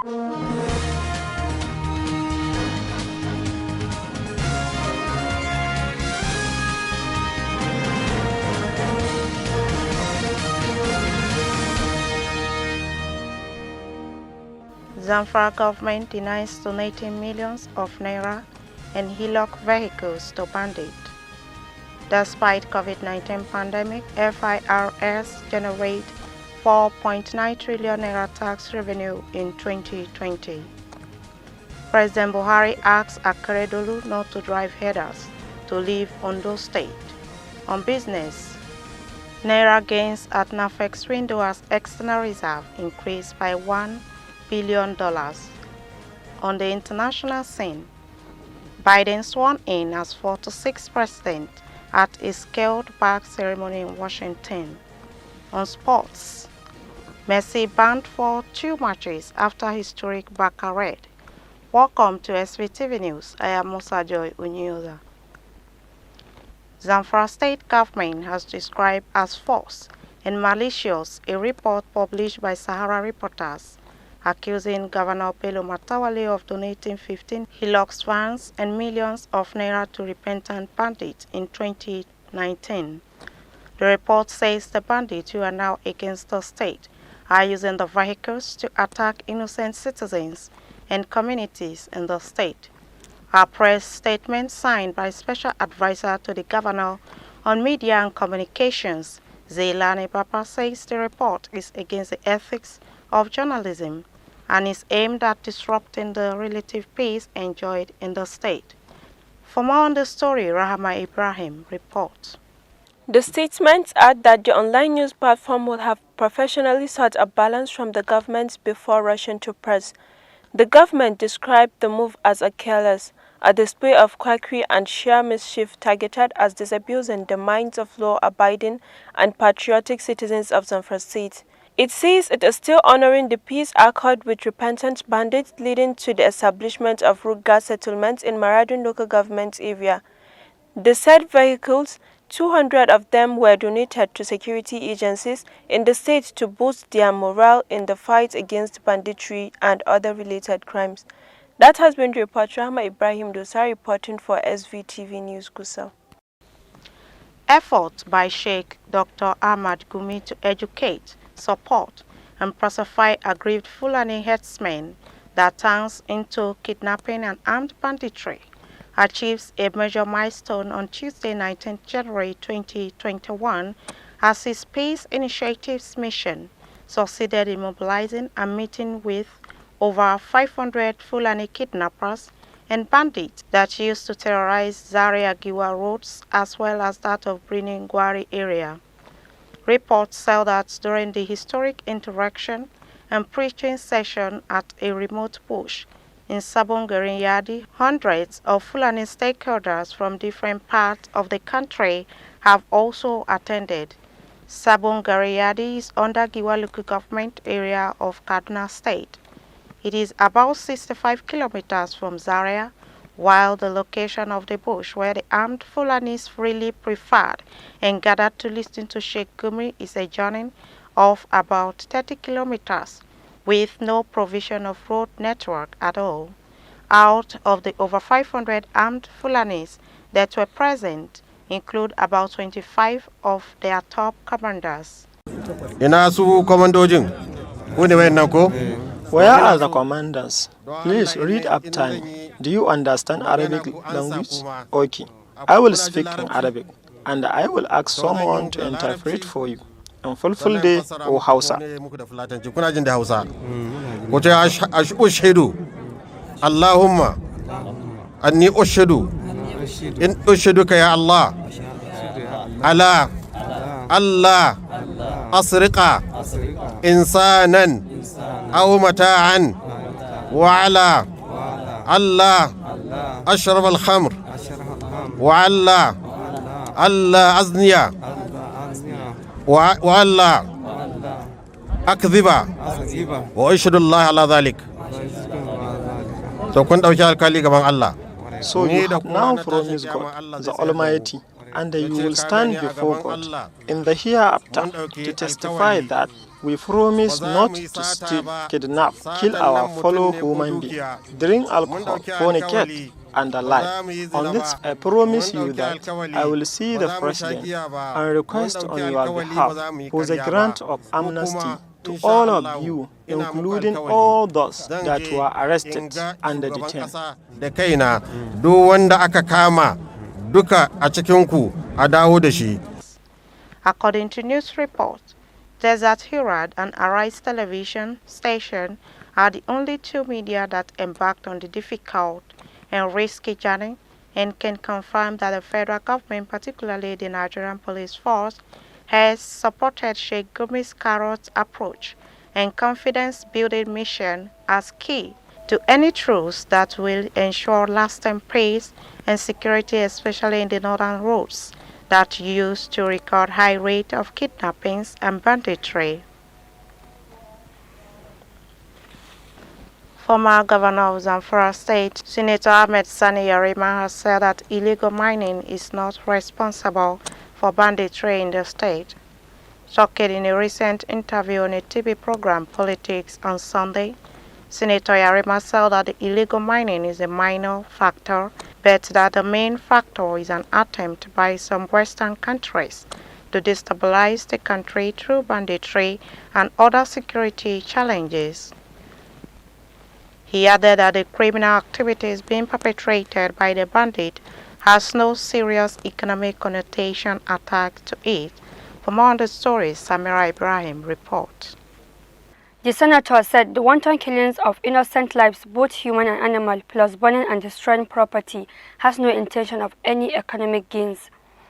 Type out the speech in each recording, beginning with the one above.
Zamfara government denies donating millions of naira and HELOC vehicles to bandit. Despite COVID-19 pandemic, FIRS generate 4.9 trillion naira tax revenue in 2020. President Buhari asks AKEREDOLU not to drive headers to leave ONDO state. On business, naira gains at NAFEX window as external reserve increased by $1 billion. On the international scene, Biden sworn in as 46th president at a scaled-back ceremony in Washington. On sports, MESSI banned for 2 matches after historic BARCA raid. Welcome to SVTV News. I am Musa Joy Unyoza. Zamfara state government has described as false and malicious a report published by Sahara reporters accusing Governor Bello Matawale of donating 15 HELOC vans and millions of naira to repentant bandits in 2019. The report says the bandits who are now against the state are using the vehicles to attack innocent citizens and communities in the state. A press statement signed by Special Advisor to the Governor on Media and Communications, Zeylani Papa, says the report is against the ethics of journalism and is aimed at disrupting the relative peace enjoyed in the state. For more on the story, Rahama Ibrahim reports. The statements add that the online news platform will have professionally sought a balance from the government before rushing to press. The government described the move as a careless, a display of quackery and sheer mischief targeted as disabusing the minds of law-abiding and patriotic citizens of Zamfara State. It says it is still honoring the peace accord with repentant bandits, leading to the establishment of Ruga settlements in Maradun local government area. The said vehicles, 200 of them, were donated to security agencies in the state to boost their morale in the fight against banditry and other related crimes. That has been the report. Rahma Ibrahim Dosa reporting for SVTV News Gusau. Effort by Sheikh Dr. Ahmad Gumi to educate, support, and pacify aggrieved Fulani herdsmen that turns into kidnapping and armed banditry achieves a major milestone on Tuesday, 19 January 2021, as his Peace Initiatives mission succeeded in mobilizing and meeting with over 500 Fulani kidnappers and bandits that used to terrorize Zaria-Giwa roads as well as that of Birnin-Gwari area. Reports say that during the historic interaction and preaching session at a remote bush in Sabon Garin Yadi, hundreds of Fulani stakeholders from different parts of the country have also attended. Sabon Garin Yadi is under Giwa local government area of Kaduna State. It is about 65 kilometers from Zaria, while the location of the bush where the armed Fulanis freely preferred and gathered to listen to Sheikh Gumi is a journey of about 30 kilometers with no provision of road network at all. Out of the over 500 armed Fulanis that were present include about 25 of their top commanders. Where are the commanders? Please read up time. Do you understand Arabic language? Okay. I will speak in Arabic and I will ask someone to interpret for you. In Fulfulde or Hausa. Allahumma anni ushidu in ushiduka ya Allah ala Allah asriqa insanan aw mata'an wa ala Allah ashrab al-khamr wa ala Allah azniya wa ala akdhiba wa ushidu Allah ala dhalik. So you have now promised God, the Almighty, and you will stand before God in the hereafter to testify that We promise not to steal, kidnap, kill our fellow human being, drink alcohol, fornicate, and the like. On this, I promise you that I will see the President and request on your behalf for the grant of amnesty to all of you, including all those that were arrested and detained. Da kaina duk wanda aka kama duka a cikinku a dawo da shi. According to news reports, Desert Herald and Arise television station are the only two media that embarked on the difficult and risky journey and can confirm that the federal government, particularly the Nigerian police force, has supported Sheikh Gumi's carrot approach and confidence-building mission as key to any truce that will ensure lasting peace and security, especially in the northern roads that used to record high rate of kidnappings and banditry. Former Governor of Zamfara State, Senator Ahmed Sani Yarima, has said that illegal mining is not responsible for banditry in the state. Talking in a recent interview on a TV program, Politics, on Sunday, Senator Yarima said that the illegal mining is a minor factor, but that the main factor is an attempt by some Western countries to destabilize the country through banditry and other security challenges. He added that the criminal activities being perpetrated by the bandit has no serious economic connotation attached to it. For more on the story, Samira Ibrahim reports. The senator said the wanton killings of innocent lives, both human and animal, plus burning and destroying property, has no intention of any economic gains.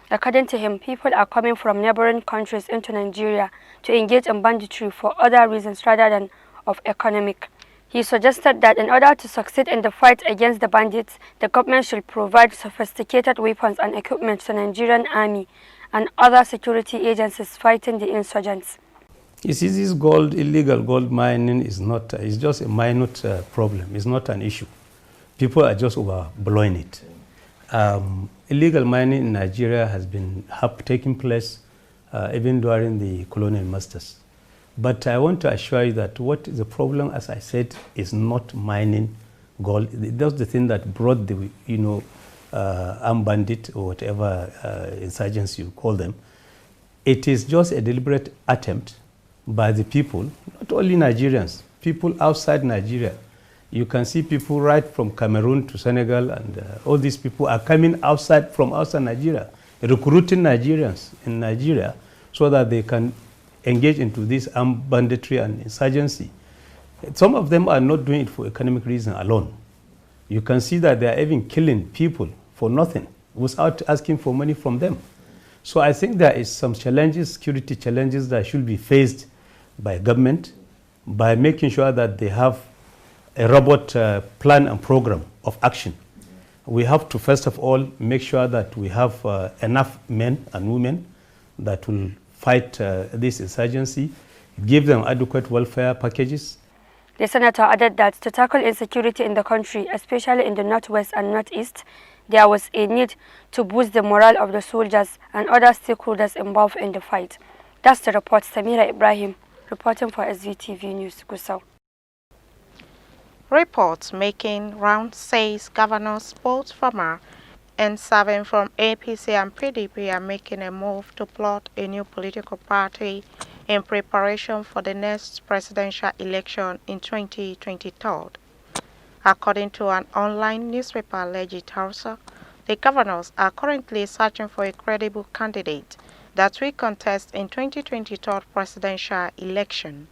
According to him, people are coming from neighboring countries into Nigeria to engage in banditry for other reasons rather than of economic. He suggested that in order to succeed in the fight against the bandits, the government should provide sophisticated weapons and equipment to the Nigerian army and other security agencies fighting the insurgents. You see, this illegal gold mining is not, it's just a minute problem. It's not an issue. People are just overblowing it. Illegal mining in Nigeria has been taking place even during the colonial masters. But I want to assure you that what the problem, as I said, is not mining gold. That's the thing that brought the, armed bandit or whatever insurgents you call them. It is just a deliberate attempt by the people, not only Nigerians, people outside Nigeria. You can see people right from Cameroon to Senegal, and all these people are coming from outside Nigeria, recruiting Nigerians in Nigeria so that they can engage into this armed banditry and insurgency. Some of them are not doing it for economic reasons alone. You can see that they are even killing people for nothing without asking for money from them. So I think there is some challenges, security challenges that should be faced by government by making sure that they have a robust plan and program of action. We have to first of all make sure that we have enough men and women that will fight this insurgency, give them adequate welfare packages. The senator added that to tackle insecurity in the country, especially in the northwest and northeast, there was a need to boost the morale of the soldiers and other stakeholders involved in the fight. That's the report. Samira Ibrahim, reporting for SVTV News, Gusau. Reports making round says governors, both former and serving from APC and PDP, are making a move to plot a new political party in preparation for the next presidential election in 2022. According to an online newspaper, Legit Hausa, the governors are currently searching for a credible candidate that will contest in 2022 presidential election.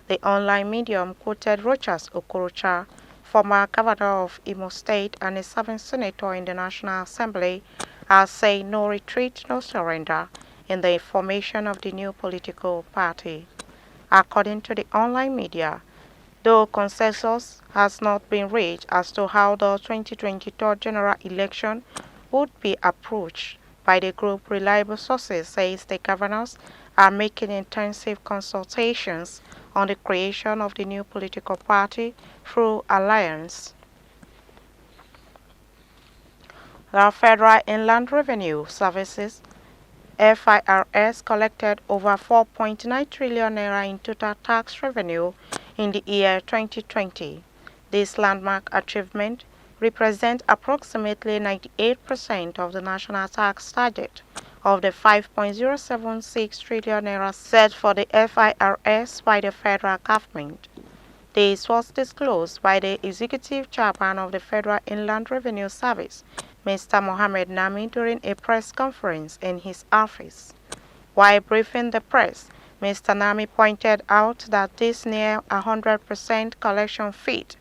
The online medium quoted Rochas Okorocha, former governor of Imo State and a serving senator in the National Assembly, as saying no retreat, no surrender in the formation of the new political party. According to the online media, though consensus has not been reached as to how the 2022 general election would be approached by the group, reliable sources says the governors are making intensive consultations on the creation of the new political party through alliance. The Federal Inland Revenue Services FIRS collected over 4.9 trillion naira in total tax revenue in the year 2020. This landmark achievement represents approximately 98% of the national tax target of the 5.076 trillion naira set for the FIRS by the federal government. This was disclosed by the Executive Chairman of the Federal Inland Revenue Service, Mr. Mohammed Nami, during a press conference in his office. While briefing the press, Mr. Nami pointed out that this near 100% collection feat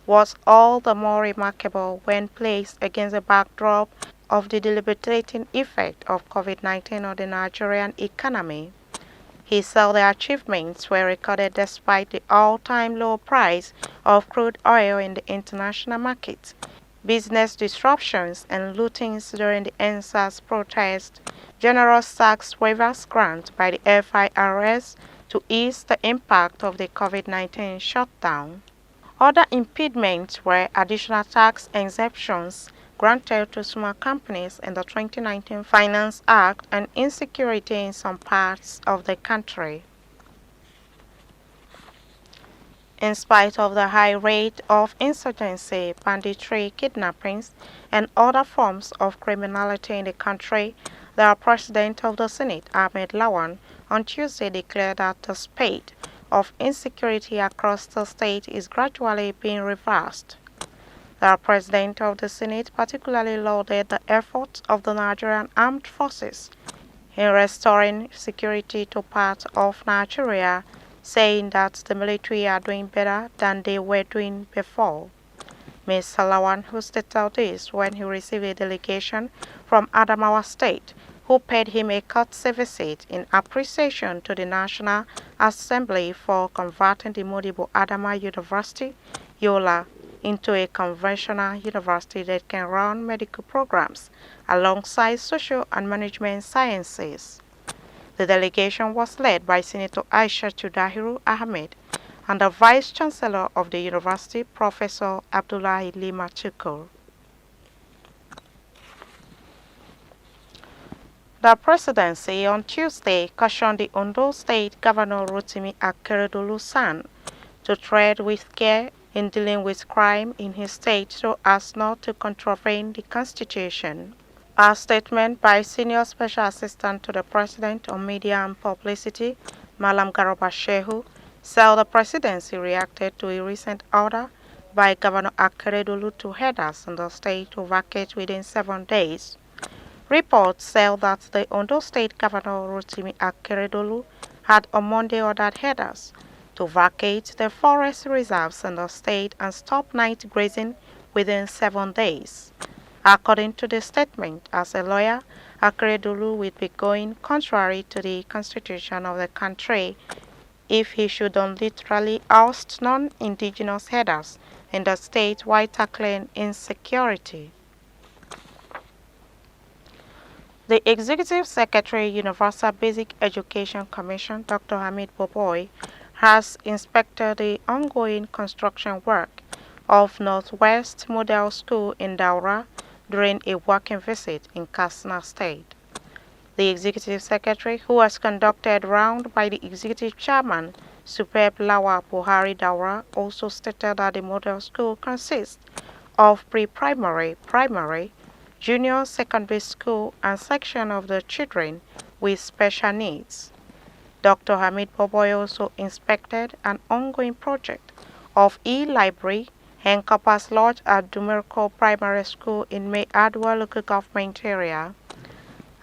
was all the more remarkable when placed against the backdrop of the debilitating effect of COVID-19 on the Nigerian economy. He said the achievements were recorded despite the all-time low price of crude oil in the international market, business disruptions and lootings during the NSAS protest, generous tax waivers grant by the FIRS to ease the impact of the COVID-19 shutdown. Other impediments were additional tax exemptions granted to small companies in the 2019 Finance Act and insecurity in some parts of the country. In spite of the high rate of insurgency, banditry, kidnappings, and other forms of criminality in the country, the President of the Senate, Ahmed Lawan, on Tuesday declared that the spate of insecurity across the state is gradually being reversed. The President of the Senate particularly lauded the efforts of the Nigerian Armed Forces in restoring security to parts of Nigeria, saying that the military are doing better than they were doing before. Mr. Lawan, who stated this when he received a delegation from Adamawa State, who paid him a courtesy visit in appreciation to the National Assembly for converting the Modibo Adama University, Yola, into a conventional university that can run medical programs alongside social and management sciences. The delegation was led by Senator Aisha Chudahiru Ahmed and the Vice Chancellor of the university, Professor Abdullahi Lima Chukur. The Presidency on Tuesday cautioned the Ondo State Governor Rotimi Akeredolu to tread with care in dealing with crime in his state so as not to contravene the Constitution. A statement by Senior Special Assistant to the President on Media and Publicity, Malam Garoba Shehu, said the Presidency reacted to a recent order by Governor AKEREDOLU to headers in the state to vacate within 7 days. Reports said that the Ondo State Governor Rotimi Akeredolu had on Monday ordered headers to vacate the forest reserves in the state and stop night grazing within 7 days. According to the statement, as a lawyer, Akeredolu will be going contrary to the constitution of the country if he should unilaterally oust non-indigenous headers in the state while tackling insecurity. The Executive Secretary, Universal Basic Education Commission, Dr. Hamid Boboy, has inspected the ongoing construction work of Northwest Model School in Daura during a working visit in Katsina State. The Executive Secretary, who was conducted round by the Executive Chairman, Superb Lawa BUHARI Daura, also stated that the model school consists of pre-primary, primary, junior secondary school and section of the children with special needs. Dr. Hamid Boboy also inspected an ongoing project of e-library and Corpus Lodge at Dumerco Primary School in May Adwa local government area.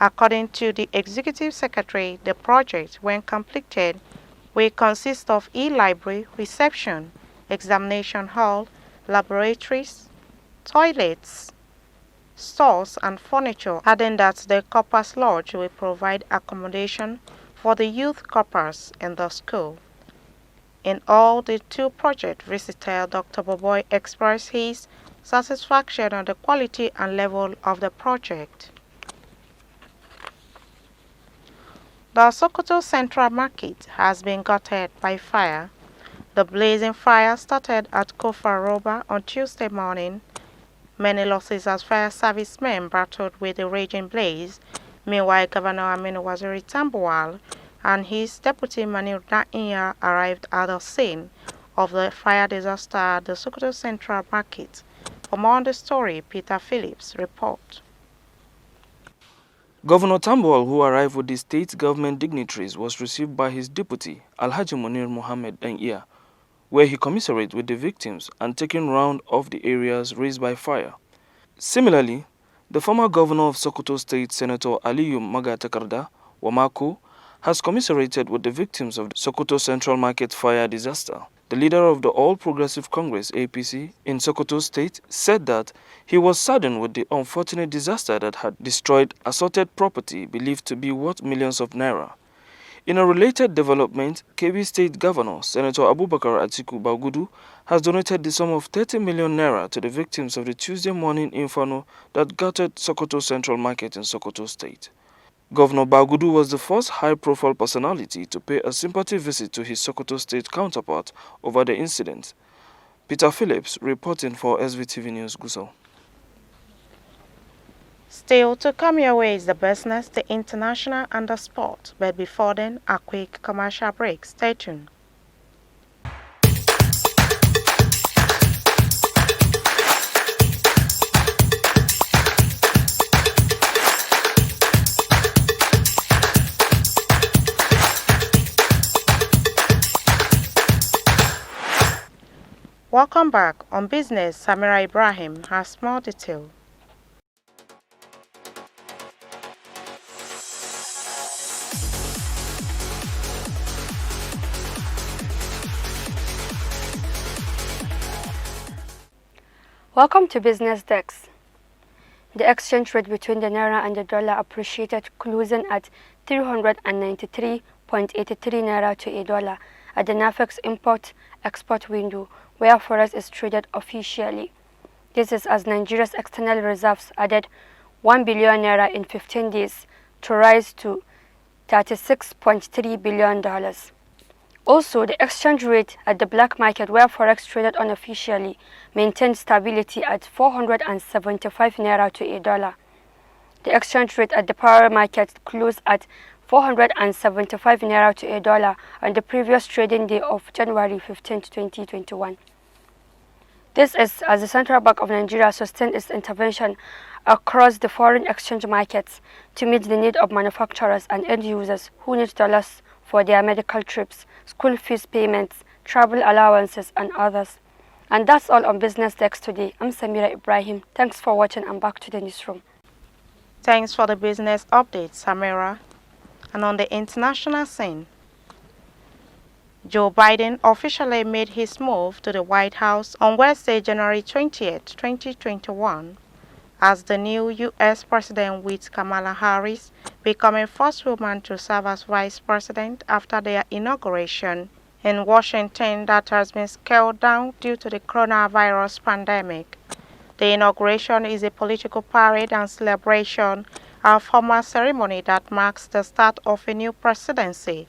According to the Executive Secretary, the project, when completed, will consist of e-library, reception, examination hall, laboratories, toilets, stores and furniture, adding that the Corpus Lodge will provide accommodation for the youth corpus in the school. In all the two projects visited, Dr. Boboy expressed his satisfaction on the quality and level of the project. The Sokoto Central Market has been gutted by fire. The blazing fire started at Kofa Roba on Tuesday morning. Many losses as fire servicemen battled with the raging blaze, Meanwhile, Governor Aminu Waziri Tambuwal and his deputy Manir Naiya arrived at the scene of the fire disaster at the Sokoto Central Market. For more on the story, Peter Phillips reports. Governor Tambuwal, who arrived with the state government dignitaries, was received by his deputy, Alhaji Munir Mohammed Naiya, where he commiserated with the victims and taken round of the areas raised by fire. Similarly, the former governor of Sokoto State, Senator Aliyu Magatakarda Wamako, has commiserated with the victims of the Sokoto Central Market fire disaster. The leader of the All Progressive Congress (APC) in Sokoto State said that he was saddened with the unfortunate disaster that had destroyed assorted property believed to be worth millions of naira. In a related development, Kebbi State Governor Senator Abubakar Atiku Bagudu has donated the sum of 30 million naira to the victims of the Tuesday morning inferno that gutted Sokoto Central Market in Sokoto State. Governor Bagudu was the first high-profile personality to pay a sympathy visit to his Sokoto State counterpart over the incident. Peter Phillips reporting for SVTV News, Gusau. Still to come your way is the business, the international, and the sport. But before then, a quick commercial break. Stay tuned. Welcome back. On business, Samira Ibrahim has more detail. Welcome to Business Desk. The exchange rate between the Naira and the dollar appreciated, closing at 393.83 Naira to a dollar at the NAFEX import-export window, where forex is traded officially. This is as Nigeria's external reserves added 1 billion naira in 15 days to rise to $36.3 billion. Also, the exchange rate at the black market, where forex traded unofficially, maintained stability at 475 naira to a dollar. The exchange rate at the power market closed at 475 naira to a dollar on the previous trading day of January 15, 2021. This is as the Central Bank of Nigeria sustained its intervention across the foreign exchange markets to meet the need of manufacturers and end users who need dollars for their medical trips, school fees payments, travel allowances, and others. And that's all on Business Desk today. I'm Samira Ibrahim. Thanks for watching and back to the newsroom. Thanks for the business update, Samira. And on the international scene, Joe Biden officially made his move to the White House on Wednesday, January 20th, 2021, as the new U.S. president, with Kamala Harris becoming first woman to serve as vice president after their inauguration in Washington that has been scaled down due to the coronavirus pandemic. The inauguration is a political parade and celebration, a formal ceremony that marks the start of a new presidency,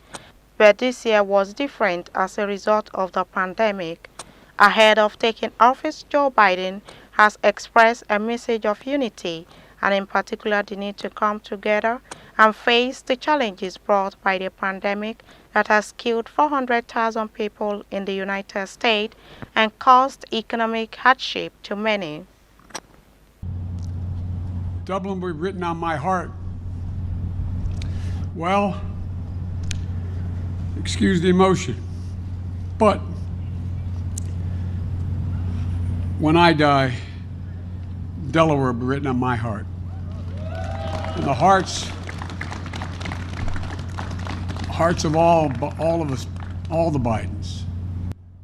but this year was different as a result of the pandemic. Ahead of taking office, Joe Biden has expressed a message of unity and in particular the need to come together and face the challenges brought by the pandemic that has killed 400,000 people in the United States and caused economic hardship to many. Dublin will be written on my heart. Well, excuse the emotion, but when I die, Delaware will be written on my heart. And the hearts of all of us, all the Bidens.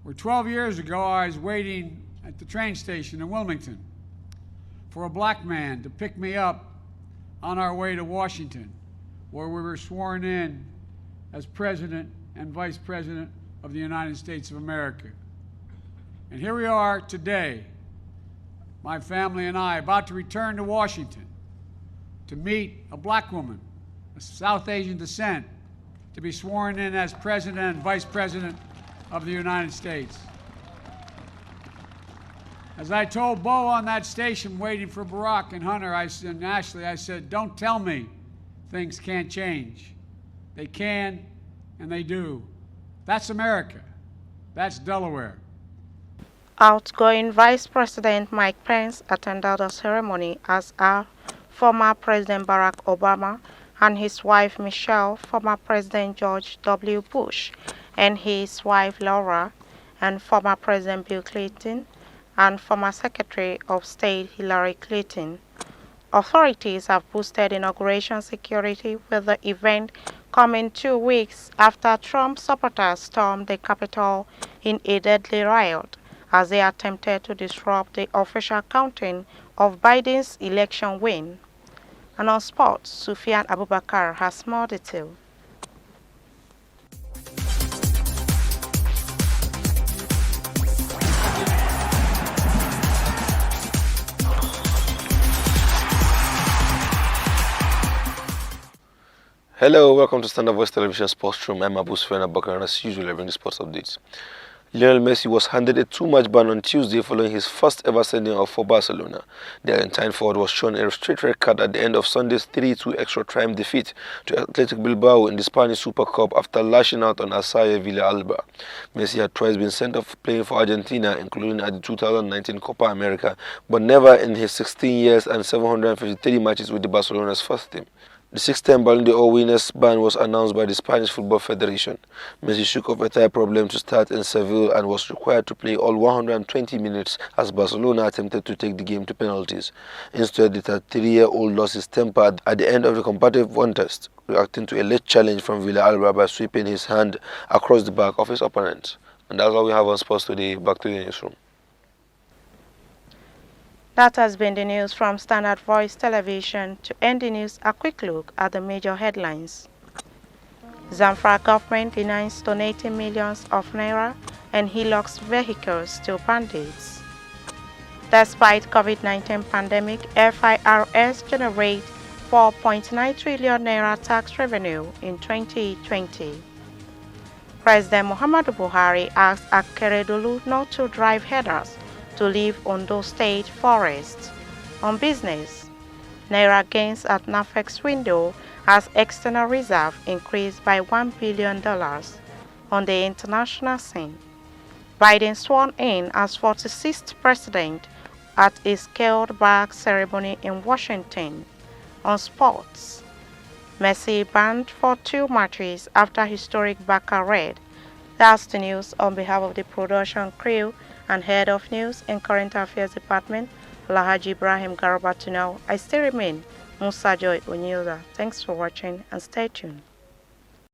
Where 12 years ago, I was waiting at the train station in Wilmington for a black man to pick me up on our way to Washington, where we were sworn in as President and Vice President of the United States of America. And here we are today, my family and I, about to return to Washington to meet a black woman of South Asian descent, to be sworn in as President and Vice President of the United States. As I told Bo on that station waiting for Barack and Hunter and Ashley, I said, don't tell me things can't change. They can, and they do. That's America. That's Delaware. Outgoing Vice President Mike Pence attended the ceremony as are former President Barack Obama and his wife Michelle, former President George W. Bush and his wife Laura, and former President Bill Clinton and former Secretary of State Hillary Clinton. Authorities have boosted inauguration security with the event coming 2 weeks after Trump supporters stormed the Capitol in a deadly riot as they attempted to disrupt the official counting of Biden's election win. And on sports, Sufyan Abubakar has more detail. Hello, welcome to Standard Voice Television Sports Room. I'm Abu Sufyan Abubakar, and as usual, I bring the sports updates. Lionel Messi was handed a 2-match ban on Tuesday following his first ever sending off for Barcelona. The Argentine forward was shown a straight red card at the end of Sunday's 3-2 extra time defeat to Athletic Bilbao in the Spanish Super Cup after lashing out on Asaya Villalba. Messi had twice been sent off playing for Argentina, including at the 2019 Copa America, but never in his 16 years and 753 matches with the Barcelona's first team. The 6-time Ballon d'Or winner's ban was announced by the Spanish Football Federation. Messi shook off a thigh problem to start in Seville and was required to play all 120 minutes as Barcelona attempted to take the game to penalties. Instead, the 33-year-old lost his temper at the end of the competitive contest, reacting to a late challenge from Villalba by sweeping his hand across the back of his opponent. And that's all we have on sports today. Back to the newsroom. That has been the news from Standard Voice Television. To end the news, a quick look at the major headlines. Zamfara government denies donating millions of naira and HELOCs vehicles to bandits. Despite COVID-19 pandemic, FIRS generate 4.9 trillion naira tax revenue in 2020. President Muhammadu Buhari asked AKEREDOLU not to drive herders to leave ONDO state forests. On business, NAIRA gains at NAFEX window as external reserve increased by $1 billion. On the international scene, Biden sworn in as 46th president at a scaled-back ceremony in Washington. On sports, MESSI banned for 2 matches after historic BARCA raid. That's the news on behalf of the production crew and head of news and current affairs department, Alhaji Ibrahim Garabatunau. I still remain Musa Joy Onyilda. Thanks for watching and stay tuned.